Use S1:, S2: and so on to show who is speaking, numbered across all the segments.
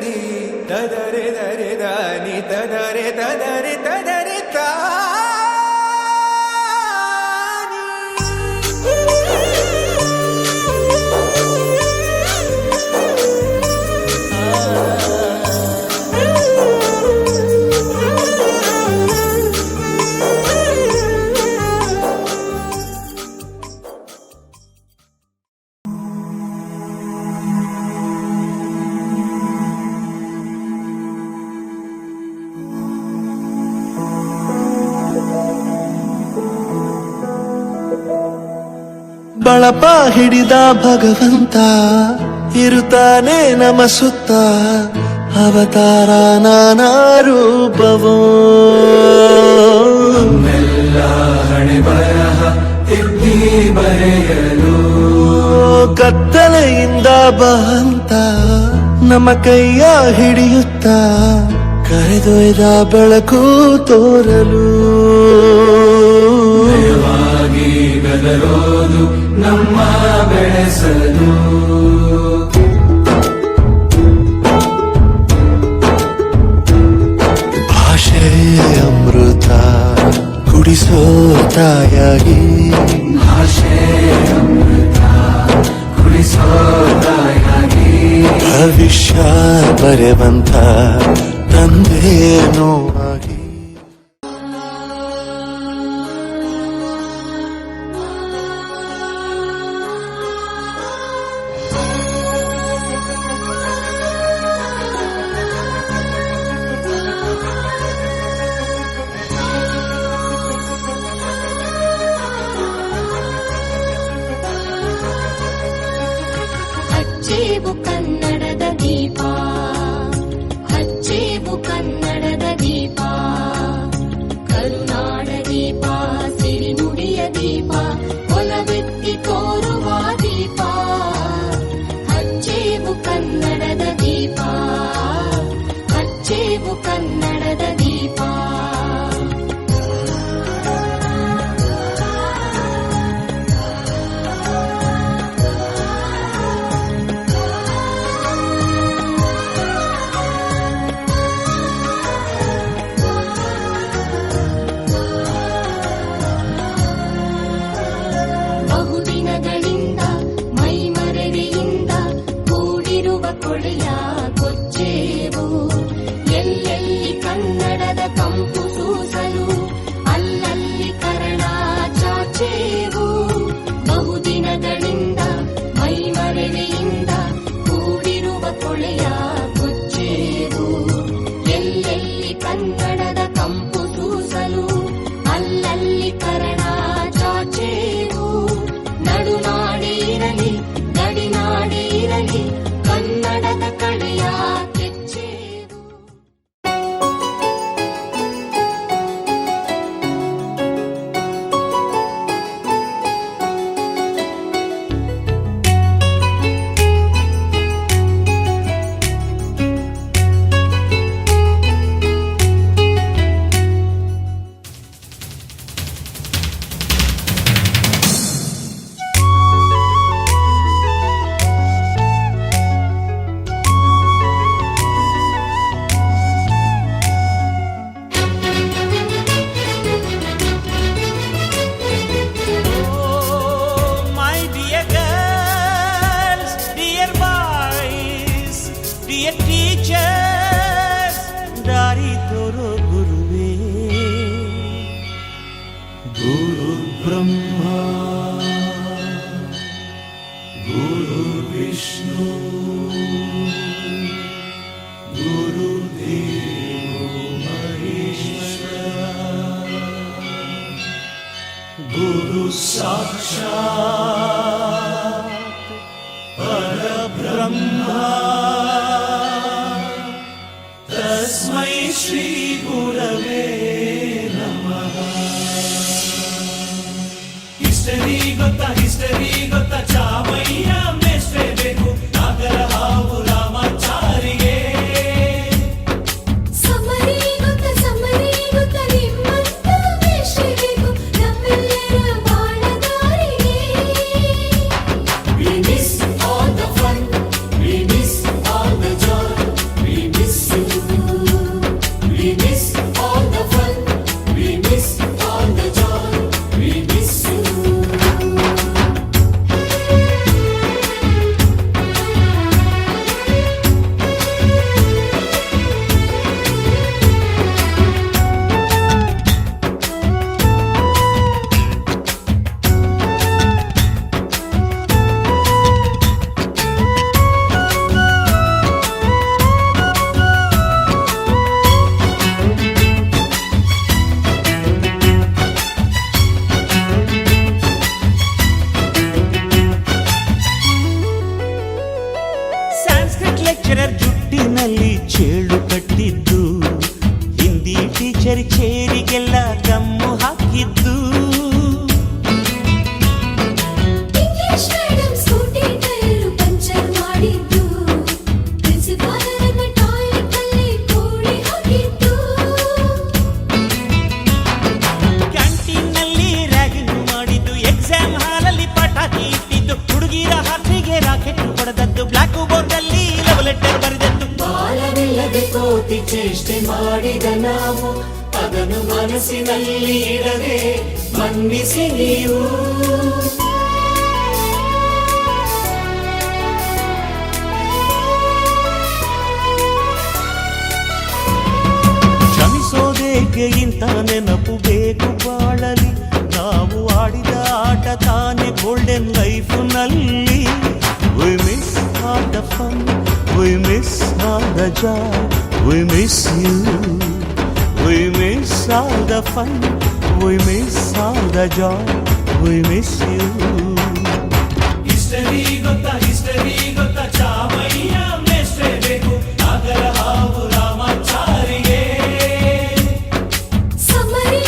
S1: The ತದರೆ ದರೆ ದಾನಿ ತದರೆ ತದರೆ ತದರೆ ತಾ
S2: ಬಳಪ ಹಿಡಿದ ಭಗವಂತ ಇರುತ್ತಾನೆ ನಮ ಸುತ್ತ ಅವತಾರ ನಾನಾ ರೂಪವೋ
S1: ಮೆಲ್ಲ ಹಣೆ ಬರಹ ತಿದ್ದಿ ಬರೆಯಲು
S2: ಕತ್ತಲೆಯಿಂದ ಬಂತ ನಮ್ಮ ಕೈಯ ಹಿಡಿಯುತ್ತ ಕರೆದೊಯ್ದ ಬೆಳಕು ತೋರಲು
S1: ಗದರೋದು ನಮ್ಮ ಬೆಳೆಸಲು
S2: ಭಾಷೆ ಅಮೃತ ಕುಡಿಸೋ ತಾಯಾಗಿ
S1: ಭಾಷೆ ಅಮೃತ ಕುಡಿಸೋ ತಾಯಾಗಿ
S2: ಭವಿಷ್ಯ ಬರೆವಂತ ತಂದೆಯೇನೋ ಆಗಿ
S3: ಹಚ್ಚೇವು ಕನ್ನಡದ ದೀಪ ಹಚ್ಚೇವು ಕನ್ನಡದ ದೀಪ ಕರುನಾಡ ದೀಪ ಸಿರಿನುಡಿಯ ದೀಪ ಒಲವೆತ್ತಿ ತೋರುವ ದೀಪ ಹಚ್ಚೇವು ಕನ್ನಡದ ದೀಪ ಹಚ್ಚೇವು ಕನ್ನಡದ ದೀಪ ಬಹುದಿನಗಳಿಂದ ಮೈಮರೆಯಿಂದ ಕೂಡಿರುವ ಕೊಳೆಯ ಕೊಚ್ಚೇವು ಎಲ್ಲೆಲ್ಲಿ ಕನ್ನಡದ ಕಂಪು ಸೂಸಲು ಅಲ್ಲಲ್ಲಿ ಕರಣ ಚಾಚೇವು ಬಹುದಿನಗಳಿಂದ ಮೈಮರೆಯಿಂದ ಕೂಡಿರುವ ಕೊಳೆಯ ಕೊಚ್ಚೇವು ಎಲ್ಲೆಲ್ಲಿ ಕನ್ನಡದ ಕಂಪು ಸೂಸಲು ಅಲ್ಲಲ್ಲಿ ಕರಣ ಚಾಚೇವು ನಡುನಾಡಿ ಇರಲಿ ಗಡಿನಾಡಿ ಇರಲಿ ಕನ್ನಡದ ಕಡೆಯ ಕೆಚ್ಚೇವು
S2: ದಾರಿ ತೋರೋ ಗುರುವೇ
S1: ಗುರು ಬ್ರಹ್ಮ ಗುರು ವಿಷ್ಣು ಗುರು ದೇವೋ ಮಹೇಶ್ವರ ಗುರು ಸಾಕ್ಷಾತ್ ಪರಬ್ರಹ್ಮ ತಸ್ಮೈ ಶ್ರೀ ಗುರವೇ ನಮಃ. ಹಿಸ್ಟರಿ ಗೊತ್ತಾ ಚಾಮಯ್ಯ ಮೇಷ್ಟ್ರೇ ಬೇಕು ನಾಗರ ಹಾವು ರಾಮಾಚಾರಿಗೆ
S3: ಸಮರಿ ಗೊತ್ತ ನಿಮ್ಮಂತ ಮೇಷ್ಟ್ರೇ ಬೇಕು ನಮ್ಮೆಲ್ಲರ ಬಾಳದಾರಿಗೆ
S1: We miss all the fun, we miss all the joy, we
S4: ಕೋತಿ ಚೇಷ್ಟೆ ಮಾಡಿದ ನಾವು ಅದನ್ನು ಮನಸ್ಸಿನಲ್ಲಿ ಇಡದೆ ಮನ್ನಿಸಿ ನೀವು
S2: ಕ್ಷಮಿಸೋದೇಕೆ ಇಂಥ ನೆನಪು ಬೇಕು ಬಾಳಲಿ ನಾವು ಆಡಿದ ಆಟ ತಾನೆ golden ಲೈಫ್ನಲ್ಲಿ We miss all the fun, we miss all the joy, we miss you. We miss all the fun, we miss all the joy, we miss you.
S4: History ಗೊತ್ತಾ ಚಾಮಯ್ಯ ಮೇಷ್ಟ್ರೆ ಬೇಕು ನಾಗರ ಹಾವು ರಾಮಾಚಾರಿಗೆ
S3: ಸಮರಿ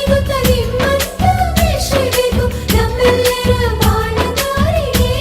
S3: ಗೊತ್ತ ನಿಮ್ಮಂತ ಮೆಚ್ಚಬೇಕು ನಮ್ಮೆಲ್ಲರ ಬಾಳದಾರಿಗೆ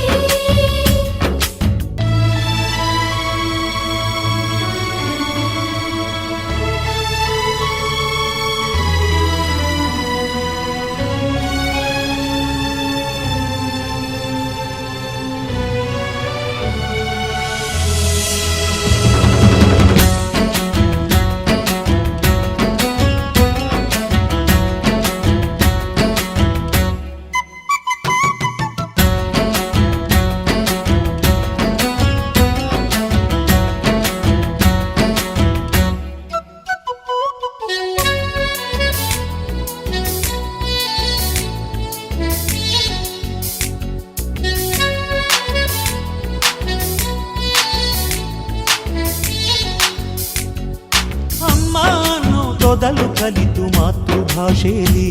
S2: ಮೊದಲು ಕಲಿತು ಮಾತೃಭಾಷೆಯಲ್ಲಿ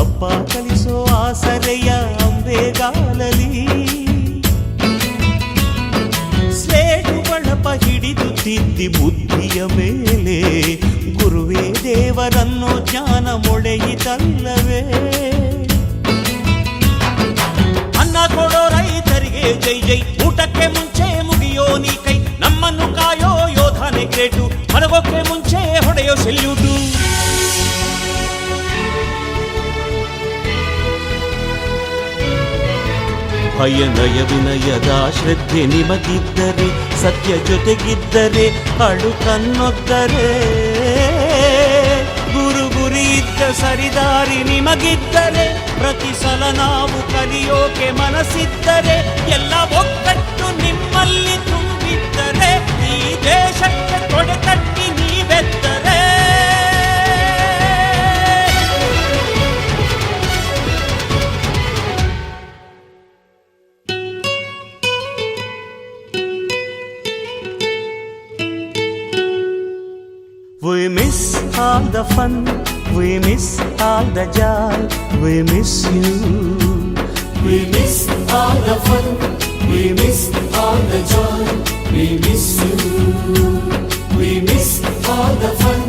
S2: ಅಪ್ಪ ಕಲಿಸೋ ಆಸರೆಯ ಅಂಬೆಗಾಲಲಿ ಸ್ಲೇಟು ಬಳಪ ಹಿಡಿದು ತಿದ್ದಿ ಬುದ್ಧಿಯ ಮೇಲೆ ಗುರುವೇ ದೇವರನ್ನು ಜ್ಞಾನ ಮೊಳೆಯಿತಲ್ಲವೇ ಅನ್ನ ಕೊಡೋ ರೈತರಿಗೆ ಜೈ ಜೈ ಊಟಕ್ಕೆ ಮುಂಚೆ ಮುಗಿಯೋ ನೀ ಕೈ ನಮ್ಮನ್ನು ಕಾಯೋ ಯೋಧನೆ ಗ್ರೇಟು ಮಲಗೋಕ್ಕೆ ಮುಂಚೆ ಹೊಡೆಯೋ ಸೆಲ್ಯೂಟು ಭಯ ನಯ ವಿನಯದ ಶ್ರದ್ಧೆ ನಿಮಗಿದ್ದರೆ ಸತ್ಯ ಜೊತೆಗಿದ್ದರೆ ಅಡು ಕನ್ನೊದ್ದರೆ ಗುರು ಗುರಿ ಇದ್ದ ಸರಿದಾರಿ ನಿಮಗಿದ್ದರೆ ಪ್ರತಿ ಸಲ ನಾವು ಕಲಿಯೋಕೆ ಮನಸ್ಸಿದ್ದರೆ ಎಲ್ಲ ಒಗ್ಗಟ್ಟು ನಿಮ್ಮಲ್ಲಿ ತುಂಬಿದ್ದರೆ ಈ ದೇಶಕ್ಕೆ ತೊಡೆ ತಟ್ಟಿ ನೀವೆದ್ದರೆ We miss all the fun, we miss all the joy, we miss you.
S4: We miss all the fun, we miss all the joy, we miss you. We miss all the fun,